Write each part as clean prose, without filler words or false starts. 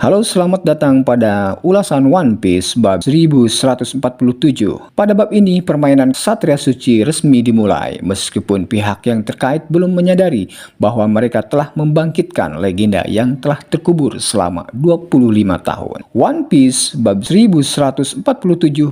Halo, selamat datang pada ulasan One Piece bab 1147. Pada bab ini, permainan Satria Suci resmi dimulai, meskipun pihak yang terkait belum menyadari bahwa mereka telah membangkitkan legenda yang telah terkubur selama 25 tahun. One Piece bab 1147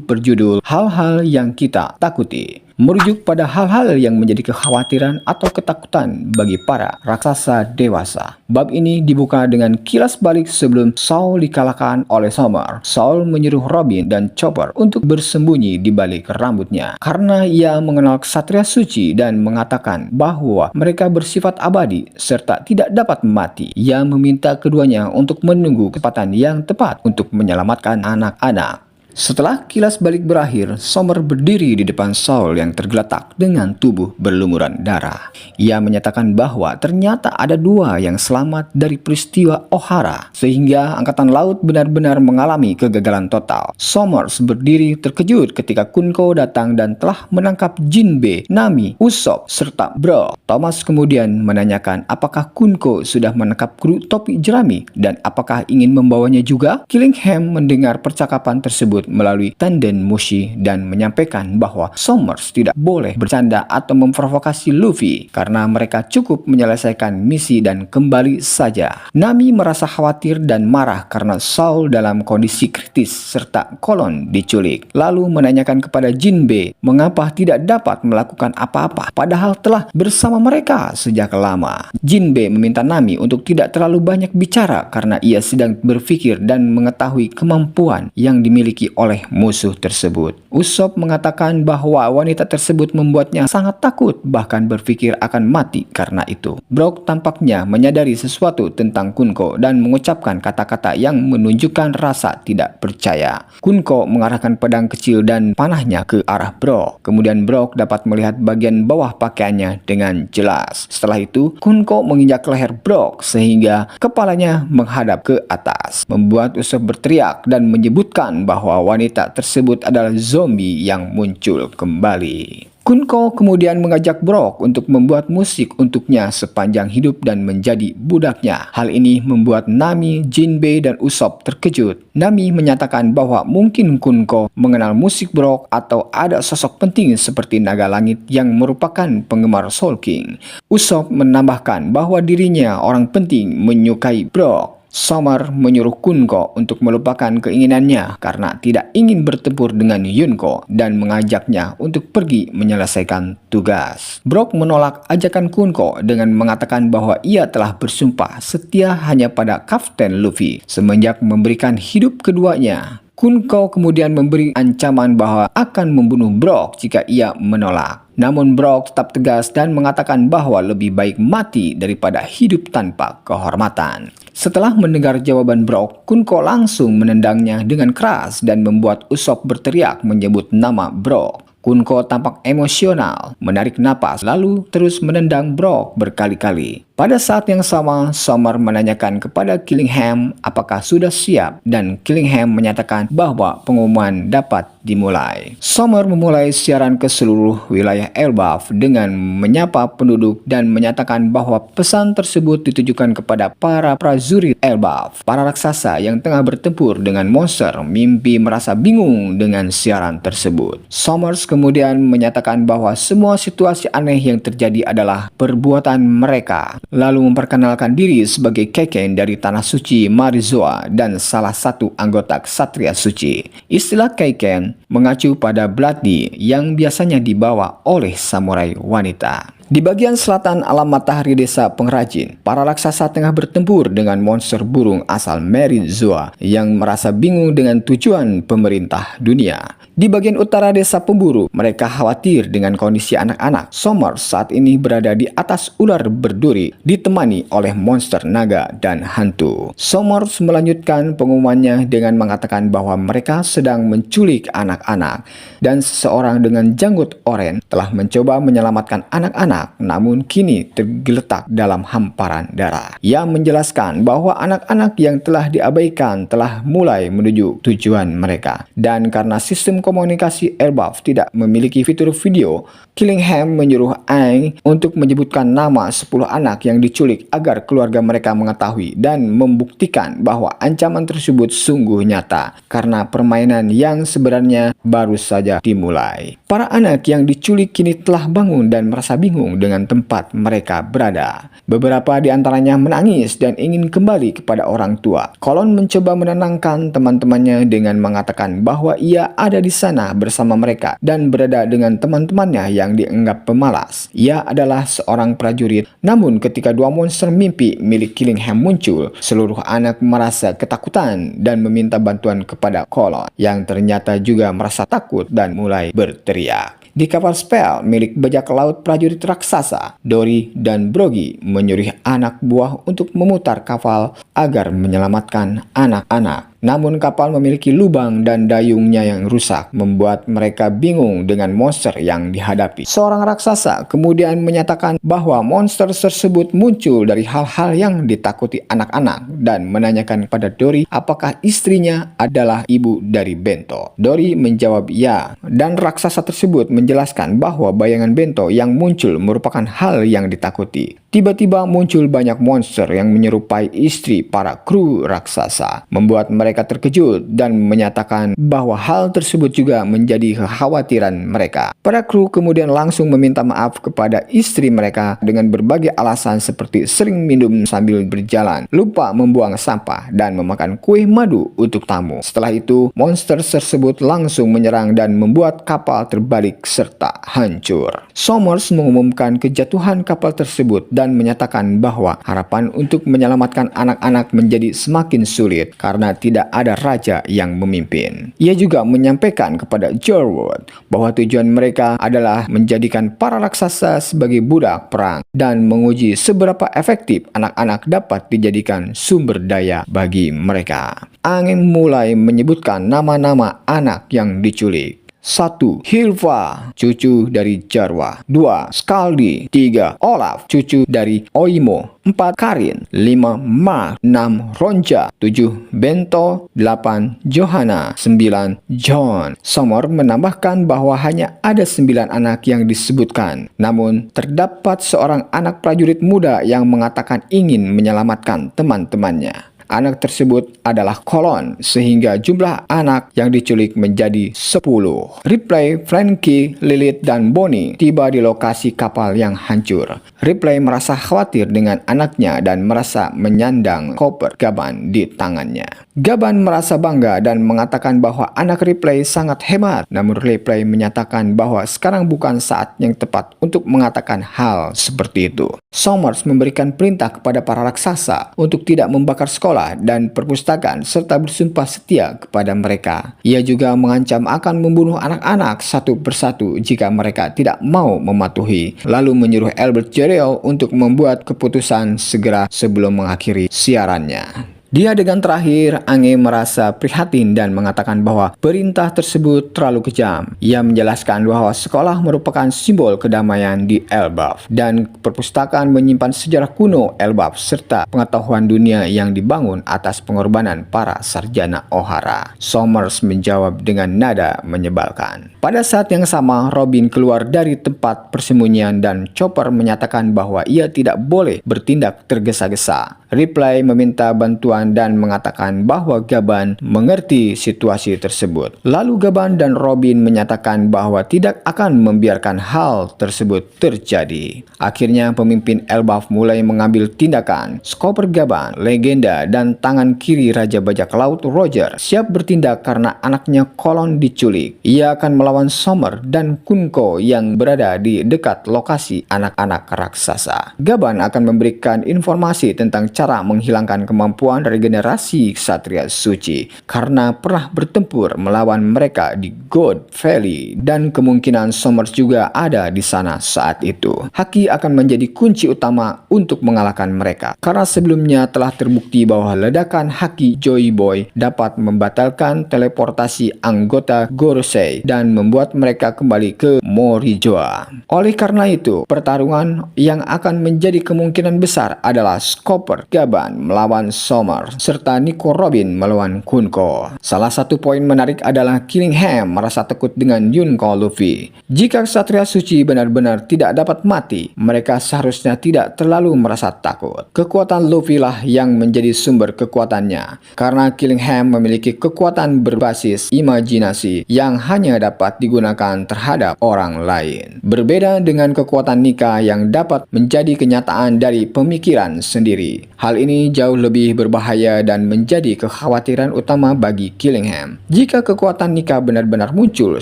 berjudul Hal-hal yang kita takuti, merujuk pada hal-hal yang menjadi kekhawatiran atau ketakutan bagi para raksasa dewasa. Bab ini dibuka dengan kilas balik sebelum Saul dikalahkan oleh Summer. Saul menyuruh Robin dan Chopper untuk bersembunyi di balik rambutnya karena ia mengenal Ksatria Suci dan mengatakan bahwa mereka bersifat abadi serta tidak dapat mati. Ia meminta keduanya untuk menunggu kesempatan yang tepat untuk menyelamatkan anak-anak. Setelah kilas balik berakhir, Summer berdiri di depan Saul yang tergeletak dengan tubuh berlumuran darah. Ia menyatakan bahwa ternyata ada dua yang selamat dari peristiwa Ohara, sehingga Angkatan Laut benar-benar mengalami kegagalan total. Summer berdiri terkejut ketika Kunko datang dan telah menangkap Jinbe, Nami, Usopp, serta Brock. Thomas kemudian menanyakan apakah Kunko sudah menangkap kru topi jerami dan apakah ingin membawanya juga. Killingham mendengar percakapan tersebut melalui tanden Mushi dan menyampaikan bahwa Sommers tidak boleh bercanda atau memprovokasi Luffy karena mereka cukup menyelesaikan misi dan kembali saja. Nami merasa khawatir dan marah karena Saul dalam kondisi kritis serta Kolon diculik, lalu menanyakan kepada Jinbe mengapa tidak dapat melakukan apa-apa padahal telah bersama mereka sejak lama. Jinbe meminta Nami untuk tidak terlalu banyak bicara karena ia sedang berpikir dan mengetahui kemampuan yang dimiliki oleh musuh tersebut. Usopp mengatakan bahwa wanita tersebut membuatnya sangat takut, bahkan berpikir akan mati karena itu. Brock tampaknya menyadari sesuatu tentang Kunko dan mengucapkan kata-kata yang menunjukkan rasa tidak percaya. Kunko mengarahkan pedang kecil dan panahnya ke arah Brock. Kemudian Brock dapat melihat bagian bawah pakaiannya dengan jelas. Setelah itu, Kunko menginjak leher Brock sehingga kepalanya menghadap ke atas, membuat Usopp berteriak dan menyebutkan bahwa wanita tersebut adalah zombie yang muncul kembali. Kunko kemudian mengajak Brock untuk membuat musik untuknya sepanjang hidup dan menjadi budaknya. Hal ini membuat Nami, Jinbe, dan Usopp terkejut. Nami menyatakan bahwa mungkin Kunko mengenal musik Brock atau ada sosok penting seperti Naga Langit yang merupakan penggemar Soul King. Usopp menambahkan bahwa dirinya orang penting menyukai Brock. Summer menyuruh Kunko untuk melupakan keinginannya karena tidak ingin bertempur dengan Yunko dan mengajaknya untuk pergi menyelesaikan tugas. Brock menolak ajakan Kunko dengan mengatakan bahwa ia telah bersumpah setia hanya pada Kapten Luffy semenjak memberikan hidup keduanya. Kunko kemudian memberi ancaman bahwa akan membunuh Brock jika ia menolak. Namun Brock tetap tegas dan mengatakan bahwa lebih baik mati daripada hidup tanpa kehormatan. Setelah mendengar jawaban Brock, Kunko langsung menendangnya dengan keras dan membuat Usopp berteriak menyebut nama Brock. Kunko tampak emosional, menarik napas, lalu terus menendang Brock berkali-kali. Pada saat yang sama, Summer menanyakan kepada Killingham apakah sudah siap dan Killingham menyatakan bahwa pengumuman dapat dimulai. Summer memulai siaran ke seluruh wilayah Elbaf dengan menyapa penduduk dan menyatakan bahwa pesan tersebut ditujukan kepada para prajurit Elbaf. Para raksasa yang tengah bertempur dengan monster mimpi merasa bingung dengan siaran tersebut. Summers kemudian menyatakan bahwa semua situasi aneh yang terjadi adalah perbuatan mereka, lalu memperkenalkan diri sebagai Keken dari Tanah Suci Marizoa dan salah satu anggota Ksatria Suci. Istilah Keken mengacu pada Bloody yang biasanya dibawa oleh samurai wanita. Di bagian selatan alam matahari desa pengrajin, para raksasa tengah bertempur dengan monster burung asal Marizoa yang merasa bingung dengan tujuan pemerintah dunia. Di bagian utara desa pemburu, mereka khawatir dengan kondisi anak-anak. Summer saat ini berada di atas ular berduri, ditemani oleh monster naga dan hantu. Summer melanjutkan pengumumannya dengan mengatakan bahwa mereka sedang menculik anak-anak, dan seseorang dengan janggut oranye telah mencoba menyelamatkan anak-anak anak namun kini tergeletak dalam hamparan darah. Ia menjelaskan bahwa anak-anak yang telah diabaikan telah mulai menuju tujuan mereka. Dan karena sistem komunikasi Elbaf tidak memiliki fitur video, Killingham menyuruh Aang untuk menyebutkan nama 10 anak yang diculik agar keluarga mereka mengetahui dan membuktikan bahwa ancaman tersebut sungguh nyata karena permainan yang sebenarnya baru saja dimulai. Para anak yang diculik kini telah bangun dan merasa bingung dengan tempat mereka berada. Beberapa di antaranya menangis dan ingin kembali kepada orang tua. Colin mencoba menenangkan teman-temannya dengan mengatakan bahwa ia ada di sana bersama mereka dan berada dengan teman-temannya yang dianggap pemalas. Ia adalah seorang prajurit. Namun ketika dua monster mimpi milik Killingham muncul, seluruh anak merasa ketakutan dan meminta bantuan kepada Colin yang ternyata juga merasa takut dan mulai berteriak. Di kapal Spell milik bajak laut prajurit raksasa, Dory dan Broggy menyuruh anak buah untuk memutar kapal agar menyelamatkan anak-anak. Namun kapal memiliki lubang dan dayungnya yang rusak, membuat mereka bingung dengan monster yang dihadapi. Seorang raksasa kemudian menyatakan bahwa monster tersebut muncul dari hal-hal yang ditakuti anak-anak dan menanyakan kepada Dory apakah istrinya adalah ibu dari Bento. Dory menjawab ya, dan raksasa tersebut menjelaskan bahwa bayangan Bento yang muncul merupakan hal yang ditakuti. Tiba-tiba muncul banyak monster yang menyerupai istri para kru raksasa, membuat mereka terkejut dan menyatakan bahwa hal tersebut juga menjadi kekhawatiran mereka. Para kru kemudian langsung meminta maaf kepada istri mereka dengan berbagai alasan seperti sering minum sambil berjalan, lupa membuang sampah, dan memakan kue madu untuk tamu. Setelah itu, monster tersebut langsung menyerang dan membuat kapal terbalik serta hancur. Somers mengumumkan kejatuhan kapal tersebut dan menyatakan bahwa harapan untuk menyelamatkan anak-anak menjadi semakin sulit karena tidak ada raja yang memimpin. Ia juga menyampaikan kepada Jorwood bahwa tujuan mereka adalah menjadikan para raksasa sebagai budak perang dan menguji seberapa efektif anak-anak dapat dijadikan sumber daya bagi mereka. Aang mulai menyebutkan nama-nama anak yang diculik. 1. Hilva, cucu dari Jarwa. 2. Skaldi. 3. Olaf, cucu dari Oimo. 4. Karin. 5. Mark. 6. Ronja. 7. Bento. 8. Johanna. 9. John. Sommer menambahkan bahwa hanya ada 9 anak yang disebutkan. Namun, terdapat seorang anak prajurit muda yang mengatakan ingin menyelamatkan teman-temannya. Anak tersebut adalah Colin, sehingga jumlah anak yang diculik menjadi 10. Ripley, Frankie, Lilith, dan Bonnie tiba di lokasi kapal yang hancur. Ripley merasa khawatir dengan anaknya dan merasa menyandang koper Gaban di tangannya. Gaban merasa bangga dan mengatakan bahwa anak Ripley sangat hebat. Namun Ripley menyatakan bahwa sekarang bukan saat yang tepat untuk mengatakan hal seperti itu. Somers memberikan perintah kepada para raksasa untuk tidak membakar sekolah dan perpustakaan serta bersumpah setia kepada mereka. Ia juga mengancam akan membunuh anak-anak satu persatu jika mereka tidak mau mematuhi, lalu menyuruh Albert Jerial untuk membuat keputusan segera sebelum mengakhiri siarannya. Di adegan terakhir, Aang merasa prihatin dan mengatakan bahwa perintah tersebut terlalu kejam. Ia menjelaskan bahwa sekolah merupakan simbol kedamaian di Elbaf dan perpustakaan menyimpan sejarah kuno Elbaf serta pengetahuan dunia yang dibangun atas pengorbanan para sarjana Ohara. Somers menjawab dengan nada menyebalkan. Pada saat yang sama, Robin keluar dari tempat persembunyian dan Chopper menyatakan bahwa ia tidak boleh bertindak tergesa-gesa. Ripley meminta bantuan dan mengatakan bahwa Gaban mengerti situasi tersebut. Lalu Gaban dan Robin menyatakan bahwa tidak akan membiarkan hal tersebut terjadi. Akhirnya pemimpin Elbaf mulai mengambil tindakan. Skopper Gaban, legenda, dan tangan kiri Raja Bajak Laut Roger siap bertindak karena anaknya Colin diculik. Ia akan melawan Sommer dan Kunko yang berada di dekat lokasi anak-anak raksasa. Gaban akan memberikan informasi tentang cara menghilangkan kemampuan regenerasi Ksatria Suci karena pernah bertempur melawan mereka di God Valley dan kemungkinan Somers juga ada di sana saat itu. Haki akan menjadi kunci utama untuk mengalahkan mereka karena sebelumnya telah terbukti bahwa ledakan Haki Joy Boy dapat membatalkan teleportasi anggota Gorosei dan membuat mereka kembali ke Morijoa. Oleh karena itu, pertarungan yang akan menjadi kemungkinan besar adalah Scopper Gaban melawan Somers serta Nico Robin melawan Kunko. Salah satu poin menarik adalah Killingham merasa takut dengan Yunko Luffy. Jika Ksatria Suci benar-benar tidak dapat mati, mereka seharusnya tidak terlalu merasa takut. Kekuatan Luffy lah yang menjadi sumber kekuatannya, karena Killingham memiliki kekuatan berbasis imajinasi yang hanya dapat digunakan terhadap orang lain. Berbeda dengan kekuatan Nika yang dapat menjadi kenyataan dari pemikiran sendiri. Hal ini jauh lebih berbahaya dan menjadi kekhawatiran utama bagi Killingham. Jika kekuatan Nika benar-benar muncul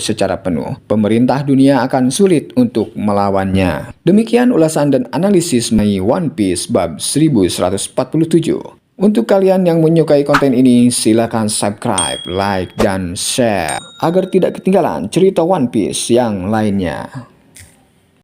secara penuh, pemerintah dunia akan sulit untuk melawannya. Demikian ulasan dan analisis mengenai One Piece bab 1147. Untuk kalian yang menyukai konten ini, silakan subscribe, like, dan share agar tidak ketinggalan cerita One Piece yang lainnya.